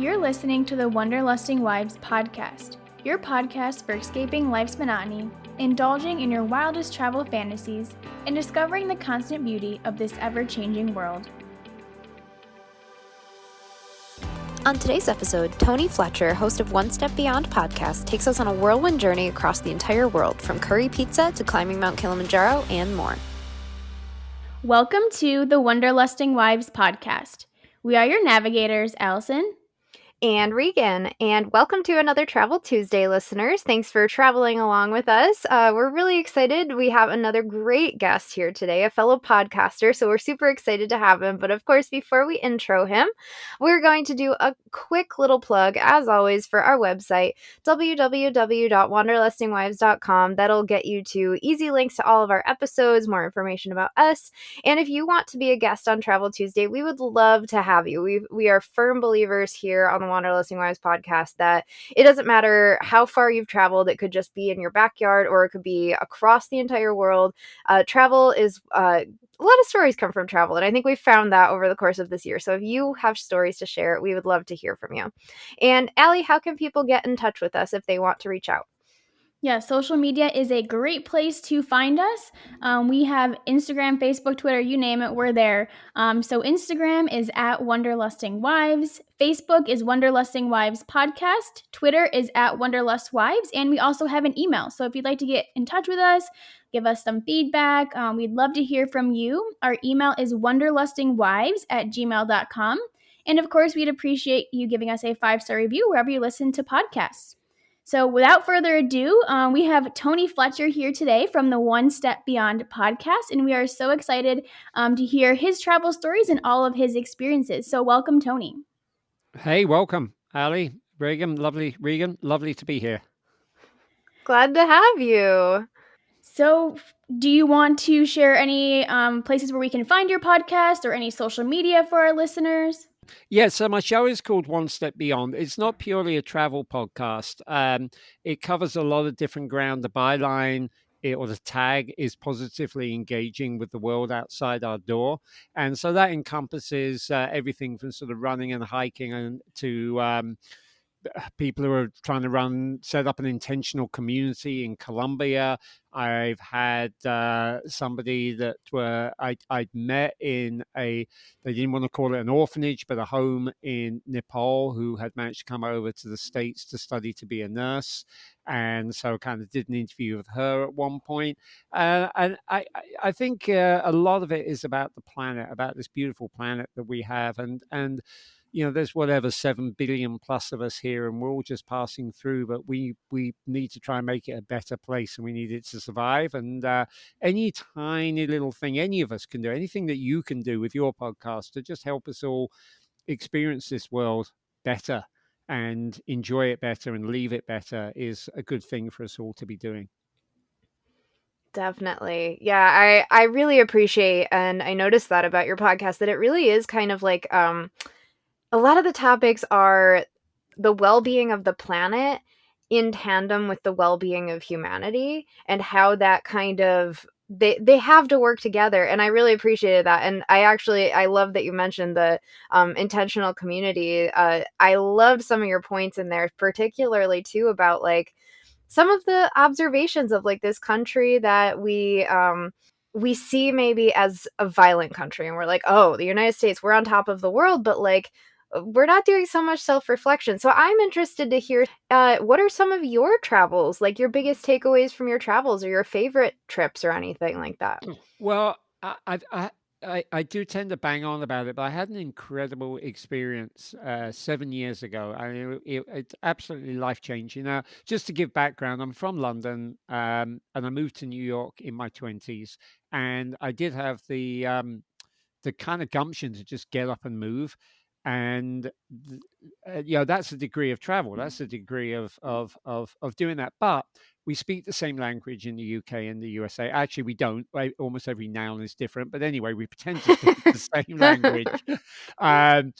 You're listening to the Wanderlusting Wives podcast, your podcast for escaping life's monotony, indulging in your wildest travel fantasies, and discovering the constant beauty of this ever-changing world. On today's episode, Tony Fletcher, host of One Step Beyond podcast, takes us on a whirlwind journey across the entire world, from curry pizza to climbing Mount Kilimanjaro and more. Welcome to the Wanderlusting Wives podcast. We are your navigators, Allison and Regan, and welcome to another Travel Tuesday, listeners. Thanks for traveling along with us. We're really excited. We have another great guest here today, a fellow podcaster, so we're super excited to have him. But of course, before we intro him, we're going to do a quick little plug, as always, for our website, www.wanderlustingwives.com. That'll get you to easy links to all of our episodes, more information about us, and if you want to be a guest on Travel Tuesday, we would love to have you. We are firm believers here on the Wanderlusting Wives podcast that it doesn't matter how far you've traveled. It could just be in your backyard or it could be across the entire world. Travel is a lot of stories come from travel, and I think we've found that over the course of this year. So if you have stories to share, we would love to hear from you. And Allie, how can people get in touch with us if they want to reach out? Yeah, social media is a great place to find us. We have Instagram, Facebook, Twitter, you name it, we're there. So Instagram is at Wanderlusting Wives. Facebook is Wanderlusting Wives Podcast. Twitter is at Wanderlust Wives. And we also have an email. So if you'd like to get in touch with us, give us some feedback, we'd love to hear from you. Our email is wanderlustingwives@gmail.com. And of course, we'd appreciate you giving us a 5-star review wherever you listen to podcasts. So without further ado, we have Tony Fletcher here today from the One Step Beyond podcast, and we are so excited to hear his travel stories and all of his experiences. So welcome, Tony. Hey, welcome, Ali, Regan, lovely to be here. Glad to have you. So do you want to share any places where we can find your podcast or any social media for our listeners? Yeah, so my show is called One Step Beyond. It's not purely a travel podcast. It covers a lot of different ground. The byline or the tag is positively engaging with the world outside our door. And so that encompasses everything from sort of running and hiking and to people who are trying to set up an intentional community in Colombia. I've had somebody that I'd met in they didn't want to call it an orphanage, but a home in Nepal, who had managed to come over to the States to study to be a nurse. And so kind of did an interview with her at one point. And I think a lot of it is about the planet, about this beautiful planet that we have. And you know, there's whatever 7 billion plus of us here, and we're all just passing through. But we need to try and make it a better place, and we need it to survive. And any tiny little thing any of us can do, anything that you can do with your podcast to just help us all experience this world better and enjoy it better and leave it better, is a good thing for us all to be doing. Definitely. Yeah, I really appreciate, and I noticed that about your podcast, that it really is kind of like a lot of the topics are the well-being of the planet in tandem with the well-being of humanity, and how that kind of they have to work together. And I really appreciated that. And I love that you mentioned the intentional community. I loved some of your points in there, particularly too about like some of the observations of like this country that we see maybe as a violent country, and we're like, oh, the United States, we're on top of the world, but like we're not doing so much self-reflection. So I'm interested to hear what are some of your travels, like your biggest takeaways from your travels or your favorite trips or anything like that. Well, I do tend to bang on about it, but I had an incredible experience 7 years ago. I mean, it's absolutely life-changing. Now, just to give background, I'm from London, and I moved to New York in my 20s, and I did have the kind of gumption to just get up and move. And that's a degree of travel. That's a degree of doing that. But we speak the same language in the UK and the USA. Actually, we don't. Almost every noun is different. But anyway, we pretend to speak the same language. And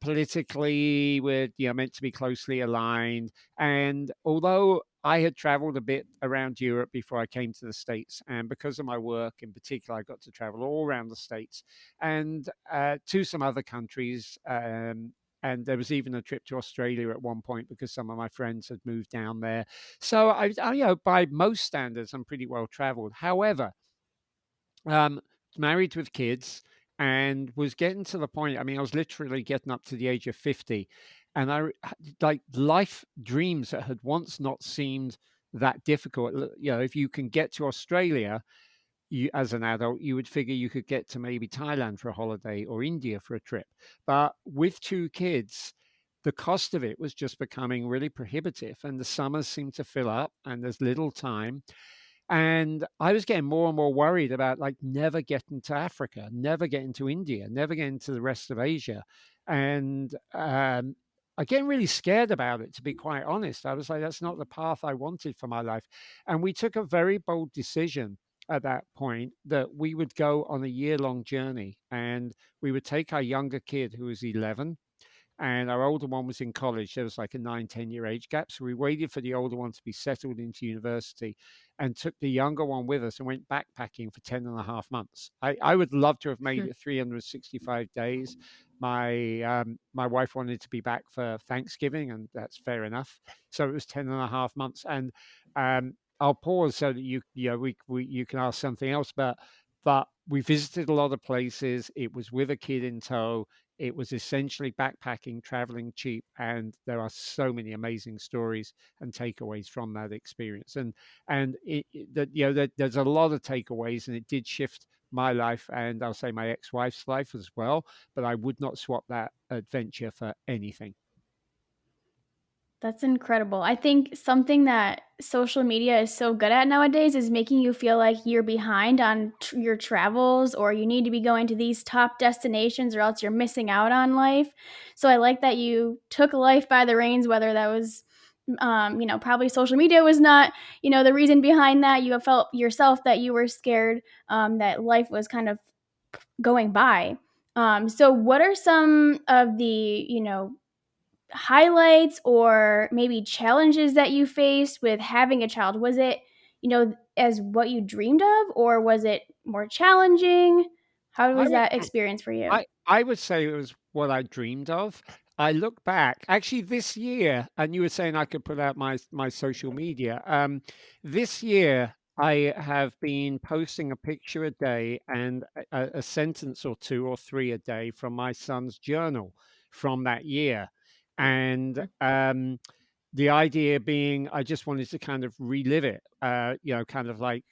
politically, we're meant to be closely aligned. And although I had traveled a bit around Europe before I came to the States. And because of my work in particular, I got to travel all around the States and to some other countries. And there was even a trip to Australia at one point because some of my friends had moved down there. So by most standards, I'm pretty well traveled. However, um, married with kids and was getting to the point. I mean, I was literally getting up to the age of 50, and like life dreams that had once not seemed that difficult. If you can get to Australia, you as an adult, you would figure you could get to maybe Thailand for a holiday or India for a trip. But with two kids, the cost of it was just becoming really prohibitive, and the summers seemed to fill up, and there's little time. And I was getting more and more worried about like never getting to Africa, never getting to India, never getting to the rest of Asia. And I getting really scared about it, to be quite honest. I was like, that's not the path I wanted for my life. And we took a very bold decision at that point that we would go on a year-long journey, and we would take our younger kid, who was 11, and our older one was in college. There was like a 9, 10 year age gap. So we waited for the older one to be settled into university and took the younger one with us and went backpacking for 10 and a half months. I would love to have made it 365 days. My wife wanted to be back for Thanksgiving, and that's fair enough. So it was 10 and a half months. And I'll pause so that you can ask something else. But we visited a lot of places. It was with a kid in tow. It was essentially backpacking, traveling cheap, and there are so many amazing stories and takeaways from that experience. There's a lot of takeaways, and it did shift my life, and I'll say my ex-wife's life as well. But I would not swap that adventure for anything. That's incredible. I think something that social media is so good at nowadays is making you feel like you're behind on your travels, or you need to be going to these top destinations or else you're missing out on life. So I like that you took life by the reins, whether that was, probably social media was not, the reason behind that. You have felt yourself that you were scared, that life was kind of going by. So what are some of the, highlights or maybe challenges that you faced with having a child? Was it, as what you dreamed of, or was it more challenging? How I was would that experience for you? I would say it was what I dreamed of. I look back, actually, this year, and you were saying I could put out my social media. This year, I have been posting a picture a day and a sentence or two or three a day from my son's journal from that year, and the idea being I just wanted to kind of relive it, kind of like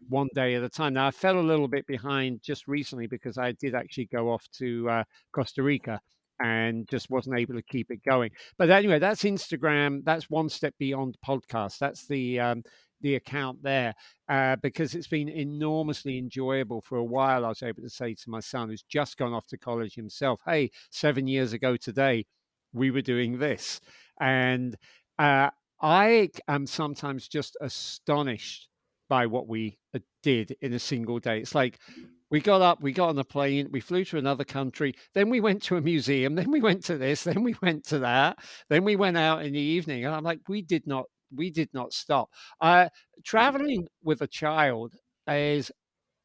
one day at a time. Now I fell a little bit behind just recently because I did actually go off to Costa Rica and just wasn't able to keep it going. But anyway, that's Instagram. That's One Step Beyond podcast. That's the account there, because it's been enormously enjoyable for a while. I was able to say to my son, who's just gone off to college himself, "Hey, 7 years ago today, we were doing this," and uh, I am sometimes just astonished by what we did in a single day. It's like we got up, we got on a plane, we flew to another country, then we went to a museum, then we went to this, then we went to that, then we went out in the evening. And I'm like, we did not stop. Traveling with a child is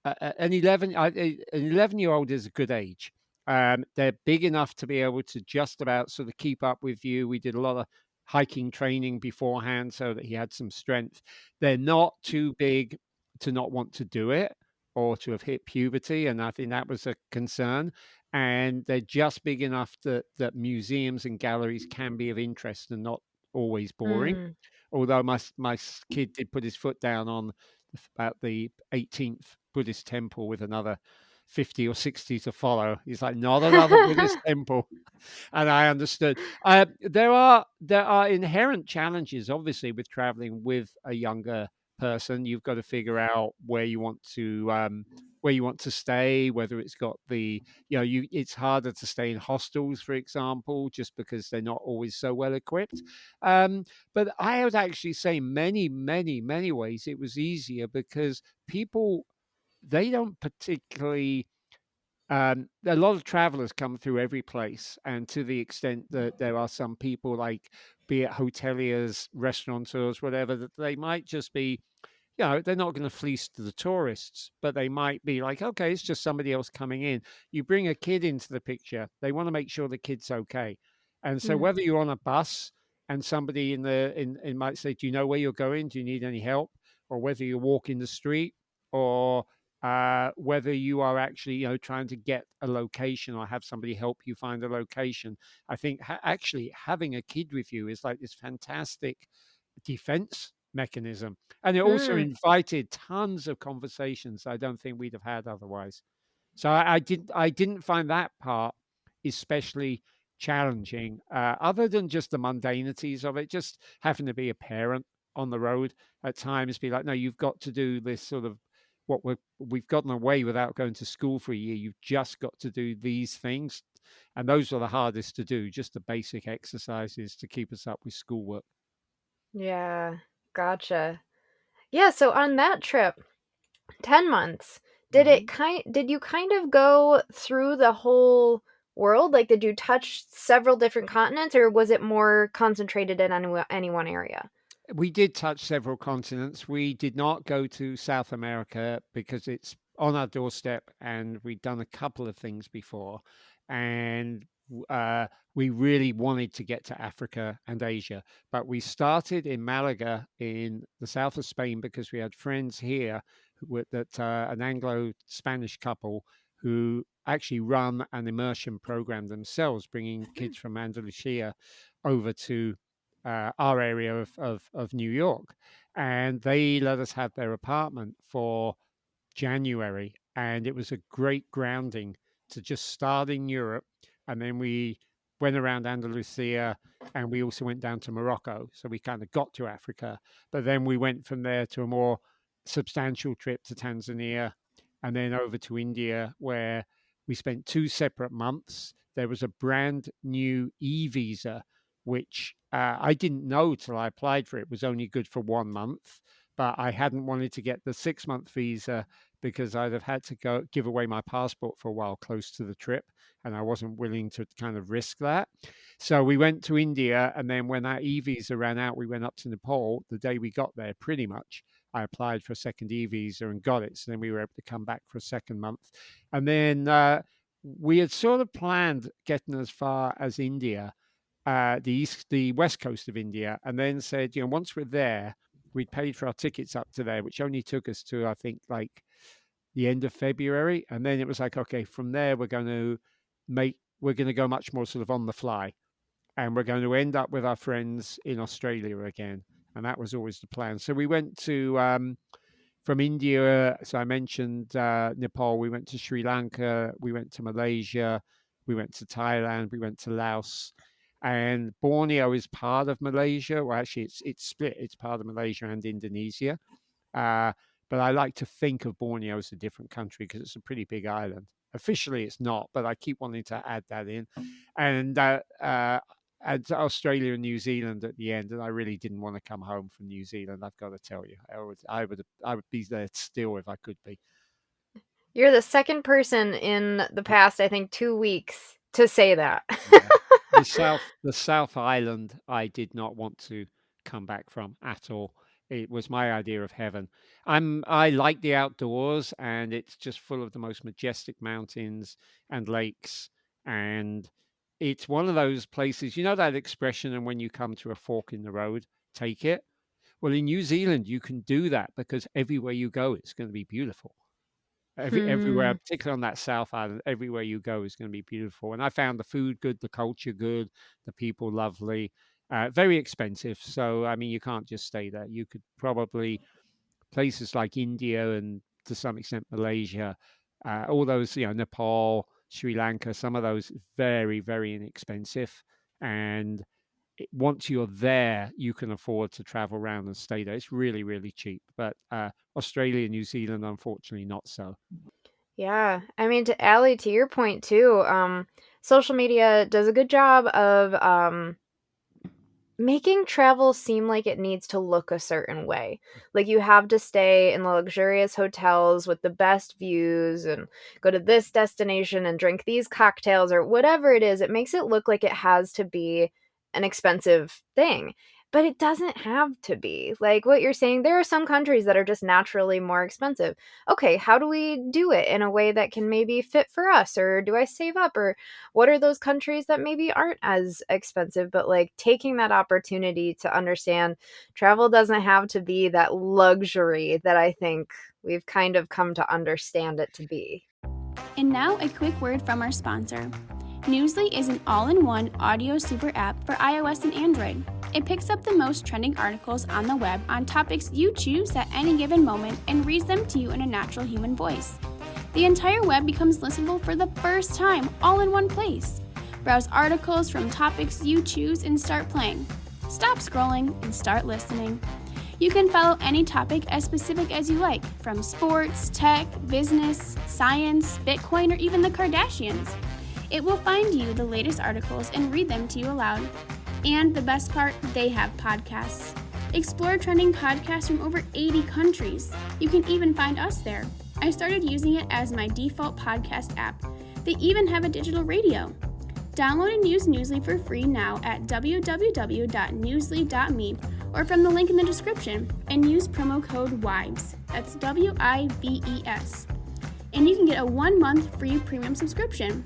an 11-year-old is a good age. They're big enough to be able to just about sort of keep up with you. We did a lot of hiking training beforehand so that he had some strength. They're not too big to not want to do it or to have hit puberty, and I think that was a concern. And they're just big enough that museums and galleries can be of interest and not always boring. Mm. Although my kid did put his foot down on about the 18th Buddhist temple with another 50 or 60 to follow. He's like, not another Buddhist temple. And I understood. There are inherent challenges, obviously, with traveling with a younger person. You've got to figure out where you want to stay, whether it's got it's harder to stay in hostels, for example, just because they're not always so well equipped. Um, but I would actually say many, many, many ways it was easier because people they don't particularly A lot of travelers come through every place, and to the extent that there are some people, like be it hoteliers, restaurateurs, whatever, that they might just be, they're not going to fleece to the tourists, but they might be like, okay, it's just somebody else coming in. You bring a kid into the picture, they want to make sure the kid's okay. And so Mm. whether you're on a bus and somebody in might say, do you know where you're going? Do you need any help? Or whether you walk in the street, or whether you are actually, trying to get a location or have somebody help you find a location. I think actually having a kid with you is like this fantastic defense mechanism. And it also Mm. invited tons of conversations I don't think we'd have had otherwise. So I didn't find that part especially challenging, other than just the mundanities of it, just having to be a parent on the road at times, be like, no, you've got to do this sort of we've gotten away without going to school for a year. You've just got to do these things. And those are the hardest to do, just the basic exercises to keep us up with schoolwork. Yeah, gotcha. Yeah, so on that trip, 10 months, Mhm. did you kind of go through the whole world? Like, did you touch several different continents, or was it more concentrated in any one area? We did touch several continents. We did not go to South America because it's on our doorstep, and we'd done a couple of things before. And we really wanted to get to Africa and Asia. But we started in Malaga in the south of Spain because we had friends here an Anglo Spanish couple who actually run an immersion program themselves, bringing kids from Andalusia over to our area of New York. And they let us have their apartment for January. And it was a great grounding to just start in Europe. And then we went around Andalusia, and we also went down to Morocco. So we kind of got to Africa. But then we went from there to a more substantial trip to Tanzania, and then over to India, where we spent 2 separate months. There was a brand new e visa, which I didn't know till I applied for it, was only good for 1 month. But I hadn't wanted to get the 6 month visa because I'd have had to go give away my passport for a while close to the trip, and I wasn't willing to kind of risk that. So we went to India, and then when that e visa ran out, we went up to Nepal. The day we got there, pretty much, I applied for a second e visa and got it. So then we were able to come back for a second month, and then we had sort of planned getting as far as India, the west coast of India, and then said, once we're there, we'd paid for our tickets up to there, which only took us to, I think, like the end of February. And then it was like, okay, from there, we're going to go much more sort of on the fly. And we're going to end up with our friends in Australia again. And that was always the plan. So we went to, from India, so I mentioned Nepal, we went to Sri Lanka, we went to Malaysia, we went to Thailand, we went to Laos. And Borneo is part of Malaysia. Well, actually, it's split. It's part of Malaysia and Indonesia. Uh, but I like to think of Borneo as a different country because it's a pretty big island. Officially, it's not, but I keep wanting to add that in. And and Australia and New Zealand at the end, and I really didn't want to come home from New Zealand. I've got to tell you, I would be there still if I could be. You're the second person in the past, I think, 2 weeks to say that. Yeah. The South Island, I did not want to come back from at all. It was my idea of heaven. I like the outdoors, and it's just full of the most majestic mountains and lakes, and it's one of those places. You know that expression, and when you come to a fork in the road, take it. Well, in New Zealand, you can do that because everywhere you go, it's going to be beautiful. Everywhere, Hmm. particularly on that South Island, everywhere you go is going to be beautiful. And I found the food good, the culture good, the people lovely, very expensive. So I mean, you can't just stay there. You could probably places like India and to some extent Malaysia, all those, Nepal, Sri Lanka, some of those very, very inexpensive. And once you're there, you can afford to travel around and stay there. It's really, really cheap. But Australia, New Zealand, unfortunately, not so. Yeah. I mean, to Allie, to your point too, social media does a good job of making travel seem like it needs to look a certain way. Like you have to stay in the luxurious hotels with the best views and go to this destination and drink these cocktails or whatever it is. It makes it look like it has to be an expensive thing. But it doesn't have to be. Like what you're saying, there are some countries that are just naturally more expensive. Okay, how do we do it in a way that can maybe fit for us? Or do I save up? Or what are those countries that maybe aren't as expensive, but like taking that opportunity to understand travel doesn't have to be that luxury that I think we've kind of come to understand it to be. And now a quick word from our sponsor. Newsly is an all-in-one audio super app for iOS and Android. It picks up the most trending articles on the web on topics you choose at any given moment and reads them to you in a natural human voice. The entire web becomes listenable for the first time, all in one place. Browse articles from topics you choose and start playing. Stop scrolling and start listening. You can follow any topic as specific as you like, from sports, tech, business, science, Bitcoin, or even the Kardashians. It will find you the latest articles and read them to you aloud. And the best part, they have podcasts. Explore trending podcasts from over 80 countries. You can even find us there. I started using it as my default podcast app. They even have a digital radio. Download and use Newsly for free now at www.newsly.me or from the link in the description and use promo code WIVES. That's WIVES. And you can get a 1-month free premium subscription.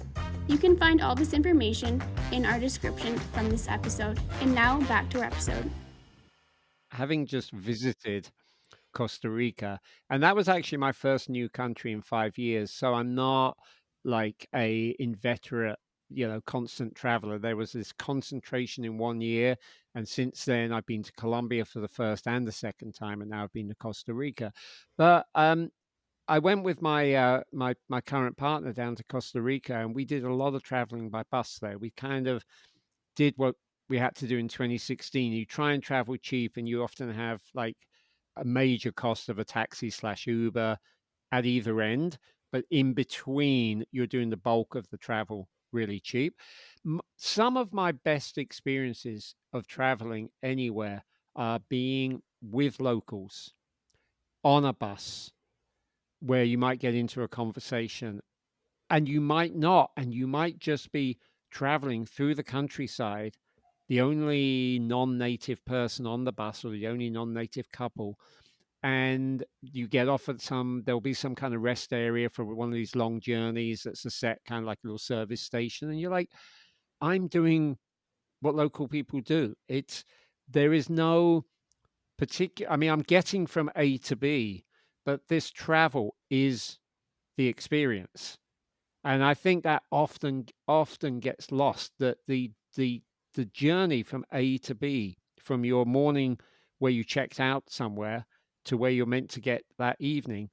You can find all this information in our description from this episode. And now back to our episode. Having just visited Costa Rica, and that was actually my first new country in 5 years. So I'm not like a inveterate, constant traveler. There was this concentration in 1 year, and since then I've been to Colombia for the first and the second time, and now I've been to Costa Rica. But I went with my current partner down to Costa Rica, and we did a lot of traveling by bus there. We kind of did what we had to do in 2016. You try and travel cheap, and you often have like a major cost of a taxi slash Uber at either end, but in between, you're doing the bulk of the travel really cheap. Some of my best experiences of traveling anywhere are being with locals on a bus where you might get into a conversation and you might not, and you might just be traveling through the countryside, the only non-native person on the bus or the only non-native couple, and you get off at there'll be some kind of rest area for one of these long journeys that's a set kind of like a little service station, and you're like, I'm doing what local people do. There is no particular, I mean, I'm getting from A to B, but this travel is the experience. And I think that often gets lost, that the journey from A to B, from your morning where you checked out somewhere to where you're meant to get that evening,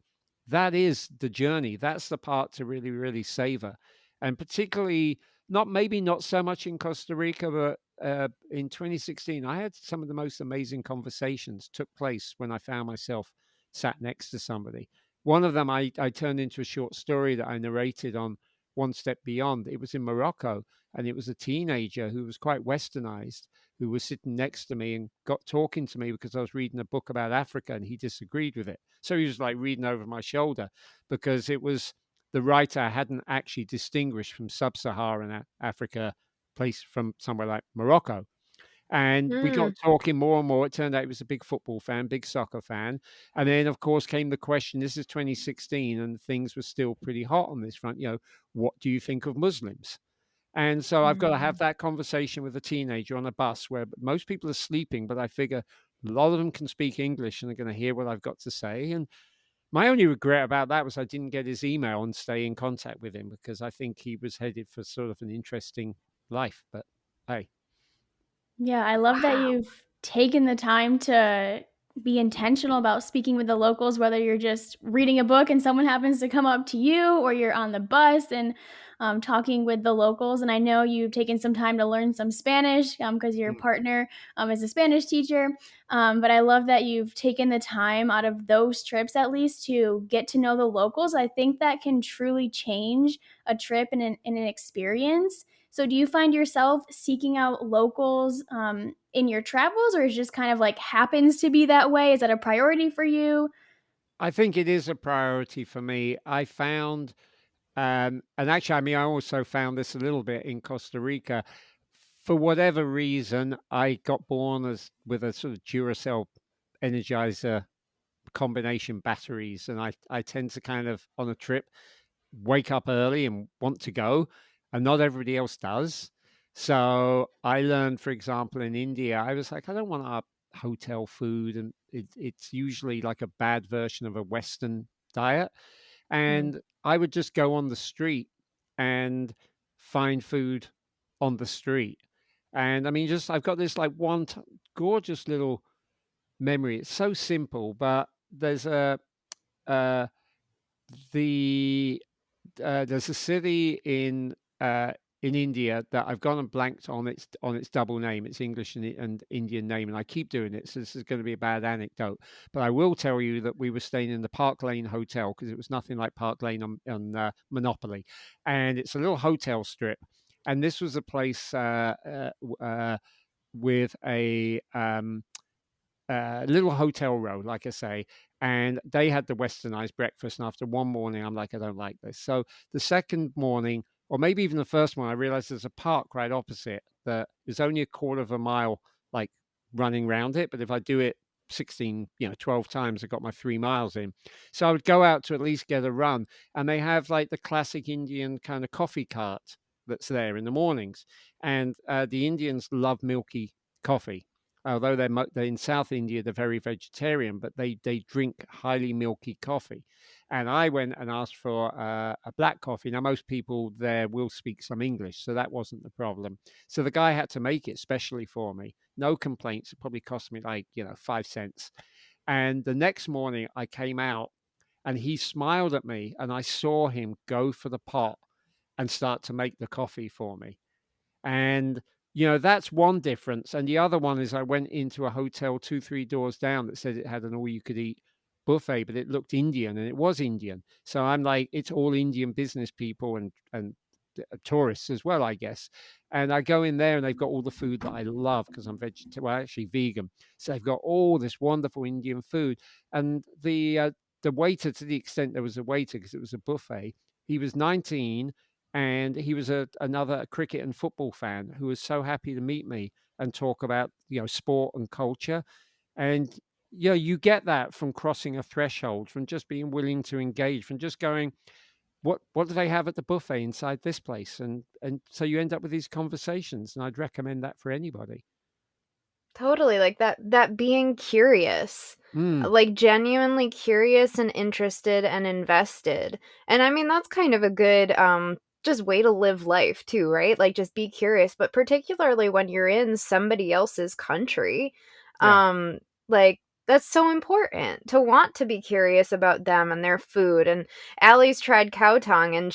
that is the journey. That's the part to really, really savor. And particularly, not so much in Costa Rica, but in 2016, I had some of the most amazing conversations took place when I found myself sat next to somebody. One of them I turned into a short story that I narrated on One Step Beyond. It was in Morocco, and it was a teenager who was quite westernized, who was sitting next to me and got talking to me because I was reading a book about Africa, and he disagreed with it. So he was like reading over my shoulder because it was the writer I hadn't actually distinguished from sub-Saharan Africa, place from somewhere like Morocco. And we got Mm. talking more and more. It turned out he was a big football fan, big soccer fan. And then, of course, came the question, this is 2016, and things were still pretty hot on this front. What do you think of Muslims? And so I've got to have Mm. that conversation with a teenager on a bus where most people are sleeping, but I figure a lot of them can speak English and are going to hear what I've got to say. And my only regret about that was I didn't get his email and stay in contact with him, because I think he was headed for sort of an interesting life. But hey. Yeah, I love that Wow. you've taken the time to be intentional about speaking with the locals, whether you're just reading a book and someone happens to come up to you, or you're on the bus and talking with the locals. And I know you've taken some time to learn some Spanish because your Mm. partner is a Spanish teacher. But I love that you've taken the time out of those trips, at least, to get to know the locals. I think that can truly change a trip and an experience. So, do you find yourself seeking out locals in your travels, or is it just kind of like happens to be that way? Is that a priority for you? I think it is a priority for me. I found, and actually, I mean, I also found this a little bit in Costa Rica. For whatever reason, I got born as with a sort of Duracell Energizer combination batteries, and I tend to kind of on a trip wake up early and want to go, and not everybody else does. So I learned, for example, in India, I was like, I don't want our hotel food, and it's usually like a bad version of a Western diet. Mm. And I would just go on the street and find food on the street. And I mean, just I've got this like gorgeous little memory. It's so simple, but uh, the there's a city in India that I've gone and blanked on its double name, its English and Indian name, and I keep doing it. So this is going to be a bad anecdote, but I will tell you that we were staying in the Park Lane Hotel because it was nothing like Park Lane on Monopoly, and it's a little hotel strip, and this was a place with a little hotel row, like I say, and they had the westernized breakfast. And after one morning, I'm like, I don't like this. So the second morning, or maybe even the first one, I realized there's a park right opposite that is only a quarter of a mile, like running around it. But if I do it 16, 12 times, I got my 3 miles in. So I would go out to at least get a run. And they have like the classic Indian kind of coffee cart that's there in the mornings. And the Indians love milky coffee, although they're in South India, they're very vegetarian, but they drink highly milky coffee. And I went and asked for a black coffee. Now most people there will speak some English, so that wasn't the problem. So the guy had to make it specially for me. No complaints. It probably cost me like 5 cents. And the next morning I came out and he smiled at me, and I saw him go for the pot and start to make the coffee for me. And, that's one difference. And the other one is I went into a hotel 2, 3 doors down that said it had an all you could eat buffet, but it looked Indian and it was Indian. So I'm like, it's all Indian business people and tourists as well, I guess. And I go in there and they've got all the food that I love because I'm vegetarian, well, actually vegan. So they've got all this wonderful Indian food. And the waiter, to the extent there was a waiter because it was a buffet, he was 19 and he was another cricket and football fan who was so happy to meet me and talk about sport and culture. And you get that from crossing a threshold, from just being willing to engage, from just going, what do they have at the buffet inside this place? And so you end up with these conversations, and I'd recommend that for anybody. Totally, like that being curious, Mm, like genuinely curious and interested and invested. And I mean, that's kind of a good just way to live life too, right? Like just be curious, but particularly when you're in somebody else's country, yeah. um like that's so important to want to be curious about them and their food. And Allie's tried cow tongue, and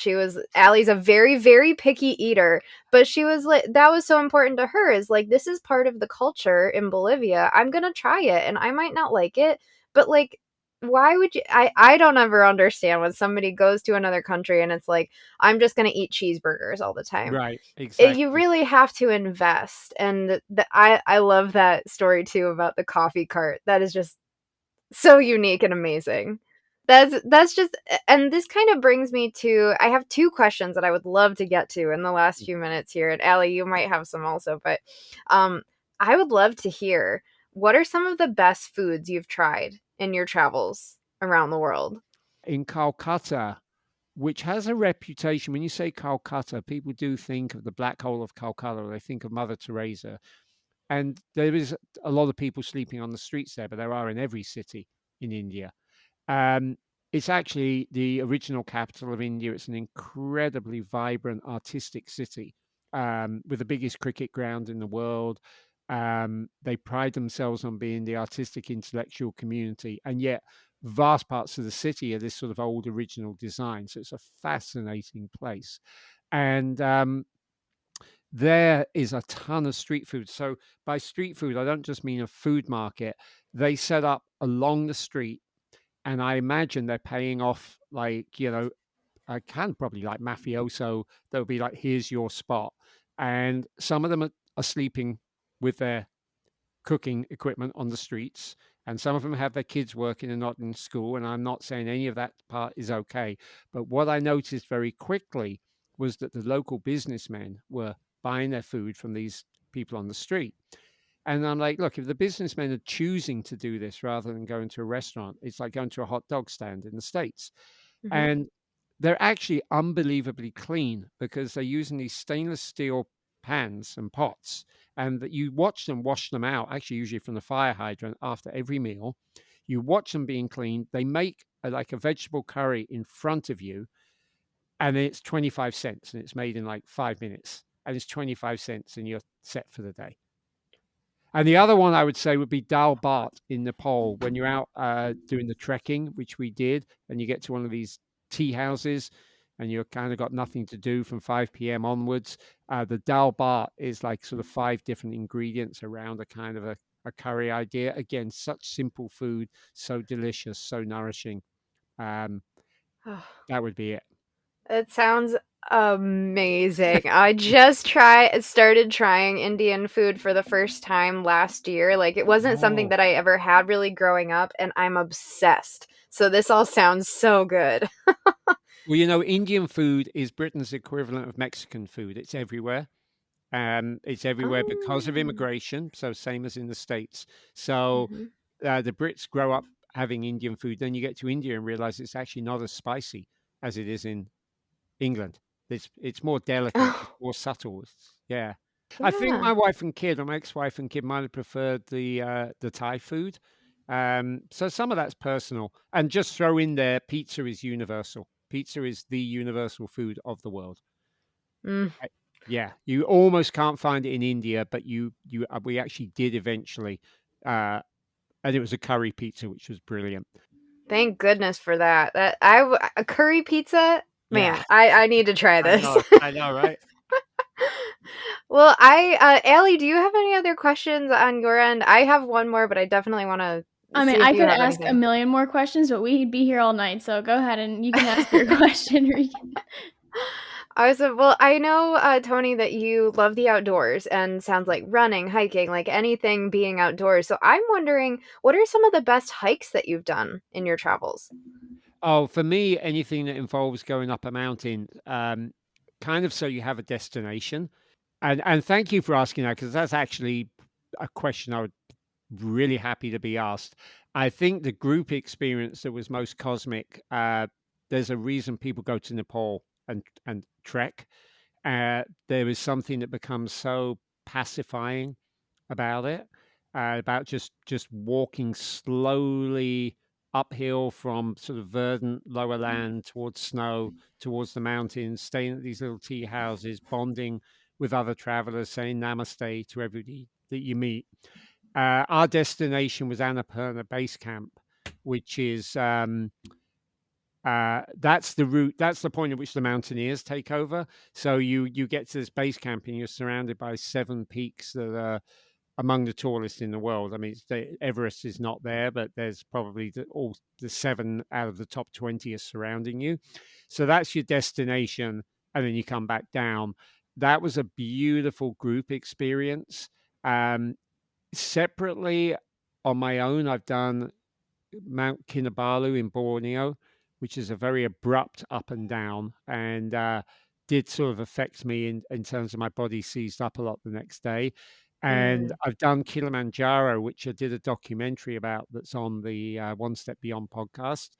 Allie's a very, very picky eater, but she was like, that was so important to her, is like, this is part of the culture in Bolivia. I'm going to try it and I might not like it, but like, why would you? I don't ever understand when somebody goes to another country and it's like, I'm just going to eat cheeseburgers all the time. Right, You exactly. really have to invest. And I love that story too about the coffee cart. That is just so unique and amazing. That's just, and this kind of brings me to, I have two questions that I would love to get to in the last few minutes here. And Allie, you might have some also, but um I would love to hear, what are some of the best foods you've tried in your travels around the world? In Calcutta, which has a reputation. When you say Calcutta, people do think of the black hole of Calcutta, or they think of Mother Teresa. And there is a lot of people sleeping on the streets there, but there are in every city in India. Um, it's actually the original capital of India. It's an incredibly vibrant, artistic city with the biggest cricket ground in the world. They pride themselves on being the artistic, intellectual community, and yet vast parts of the city are this sort of old original design. So it's a fascinating place. And there is a ton of street food. So by street food, I don't just mean a food market. They set up along the street, and I imagine they're paying off like, I can probably like mafioso. They'll be like, here's your spot. and some of them are sleeping with their cooking equipment on the streets, and some of them have their kids working and not in school. And I'm not saying any of that part is okay. But what I noticed very quickly was that the local businessmen were buying their food from these people on the street. And I'm like, look, if the businessmen are choosing to do this rather than going to a restaurant, it's like going to a hot dog stand in the States. Hmm. And they're actually unbelievably clean because they're using these stainless steel pans and pots, and that you watch them wash them out, actually usually from the fire hydrant after every meal. You watch them being cleaned. They make like a vegetable curry in front of you, and then it's 25 cents, and it's made in like 5 minutes, and it's 25 cents, and you're set for the day. And the other one I would say would be Dal Bart in Nepal. When you're out doing the trekking, which we did, and you get to one of these tea houses, and you're kind of got nothing to do from 5 p.m. onwards, the Dal Bart is like sort of 5 different ingredients around a kind of a curry idea. Again, such simple food, so delicious, so nourishing. Um, that would be it. It sounds amazing. I just started trying Indian food for the first time last year. Like it wasn't something Oh, that I ever had really growing up, and I'm obsessed. So this all sounds so good. well, you know, Indian food is Britain's equivalent of Mexican food. It's everywhere. It's everywhere because of Oh. immigration, so same as in the States. So Hmm. the Brits grow up having Indian food. Then you get to India and realize it's actually not as spicy as it is in England. It's more delicate, it's Oh, more subtle. Yeah, I think yeah. my wife and kid, or my ex-wife and kid, might have preferred the Thai food. So some of that's personal, and just throw in there, pizza is universal. Pizza is the universal food of the world. Mm. I Yeah, you almost can't find it in India, but we actually did eventually, uh, and it was a curry pizza, which was brilliant. Thank goodness for that. A curry pizza, Yeah, man. I need to try this. I know, right? Well, Allie, do you have any other questions on your end? I have one more, but I definitely want to I mean, see if I you could have ask a anything. million more questions, but we'd be here all night. So go ahead and you can ask your question, Regan. Awesome. Well, I know, Tony, that you love the outdoors and sounds like running, hiking, like anything being outdoors. So I'm wondering, what are some of the best hikes that you've done in your travels? Oh, for me, anything that involves going up a mountain, kind of so you have a destination. And thank you for asking that because that's actually a question I would really happy to be asked. I think the group experience that was most cosmic. There's a reason people go to Nepal and trek. There is something that becomes so pacifying about it, about just walking slowly uphill from sort of verdant lower land towards snow, towards the mountains, staying at these little tea houses, bonding with other travelers, saying namaste to everybody that you meet. Our destination was Annapurna Base Camp, which is that's the route. That's the point at which the mountaineers take over. So you get to this base camp and you're surrounded by 7 peaks that are among the tallest in the world. I mean, Everest is not there, but there's probably all the 7 out of the top 20 are surrounding you. So that's your destination, and then you come back down. That was a beautiful group experience. Um, Separately, on my own, I've done Mount Kinabalu in Borneo, which is a very abrupt up and down, and did sort of affect me in terms of my body seized up a lot the next day. And Mm. I've done Kilimanjaro, which I did a documentary about that's on the One Step Beyond podcast,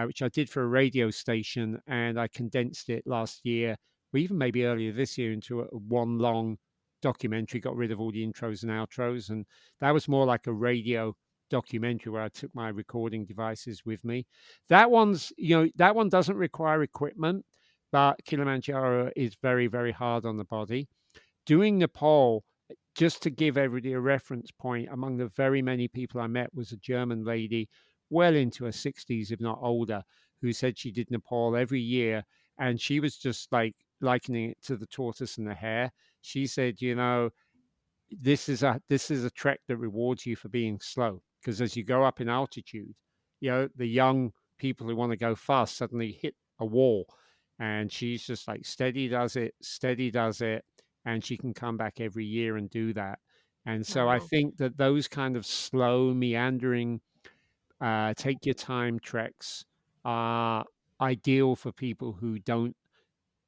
which I did for a radio station, and I condensed it last year, or even maybe earlier this year, into a one long documentary. Got rid of all the intros and outros, and that was more like a radio documentary where I took my recording devices with me. That one doesn't require equipment, but Kilimanjaro is very, very hard on the body. Doing Nepal, just to give everybody a reference point, among the very many people I met was a German lady, well into her 60s, if not older, who said she did Nepal every year. And she was just like likening it to the tortoise and the hare. She said, this is a trek that rewards you for being slow, because as you go up in altitude, the young people who want to go fast suddenly hit a wall, and she's just like, steady does it, steady does it. and she can come back every year and do that. And so I Wow. think that those kind of slow, meandering, take your time treks are ideal for people who don't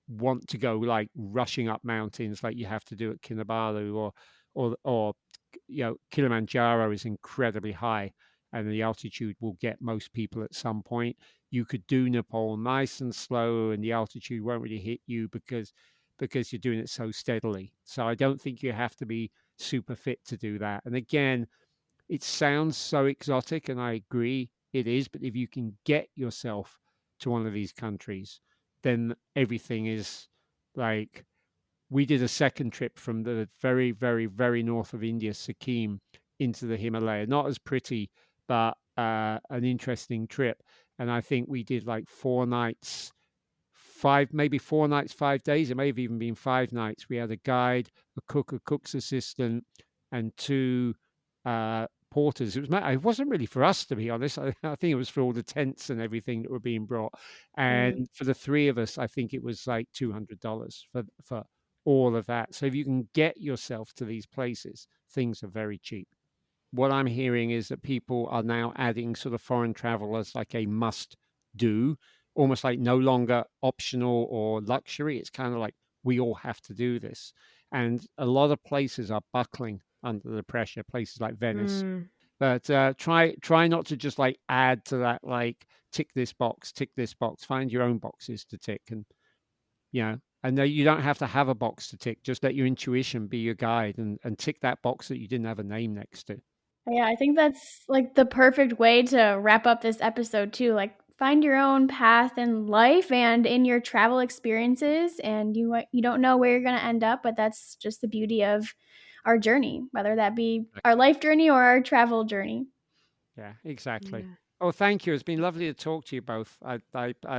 want to go like rushing up mountains like you have to do at Kinabalu, or Kilimanjaro is incredibly high, and the altitude will get most people at some point. You could do Nepal nice and slow, and the altitude won't really hit you because you're doing it so steadily. So I don't think you have to be super fit to do that. And again, it sounds so exotic, and I agree it is, but if you can get yourself to one of these countries, then everything is like, we did a second trip from the very, very, very north of India, Sikkim, into the Himalaya. Not as pretty, but an interesting trip. And I think we did like 4 nights, maybe 4 nights, 5 days. It may have even been 5 nights. We had a guide, a cook, a cook's assistant, and two porters. It wasn't really for us, to be honest. I think it was for all the tents and everything that were being brought. Mm. And for the three of us, I think it was like $200 for all of that. So if you can get yourself to these places, things are very cheap. What I'm hearing is that people are now adding sort of foreign travel as like a must do, almost like no longer optional or luxury. It's kind of like we all have to do this. And a lot of places are buckling under the pressure, places like Venice. Mm. But try not to just like add to that, like tick this box, tick this box. Find your own boxes to tick, and you don't have to have a box to tick. Just let your intuition be your guide, and tick that box that you didn't have a name next to. Yeah, I think that's, like, the perfect way to wrap up this episode too, like, find your own path in life and in your travel experiences, and you don't know where you're gonna end up, but that's just the beauty of our journey, whether that be our life journey or our travel journey. Yeah, exactly. Yeah. Oh, thank you. It's been lovely to talk to you both. I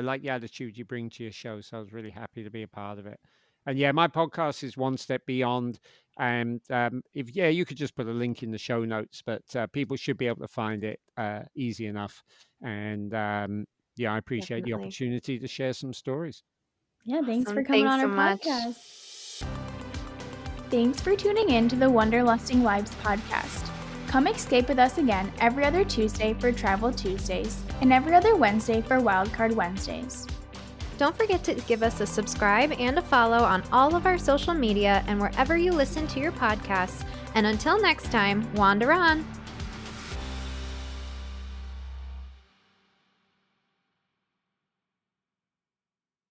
like the attitude you bring to your show, so I was really happy to be a part of it. And yeah, my podcast is One Step Beyond. And if you could just put a link in the show notes, but people should be able to find it easy enough. And yeah, I appreciate the Definitely. opportunity to share some stories. Yeah, thanks for Awesome. coming Thanks on so our much. podcast. Thanks for tuning in to the Wanderlusting Wives podcast. Come escape with us again every other Tuesday for Travel Tuesdays and every other Wednesday for Wildcard Wednesdays. Don't forget to give us a subscribe and a follow on all of our social media and wherever you listen to your podcasts. And until next time, wander on.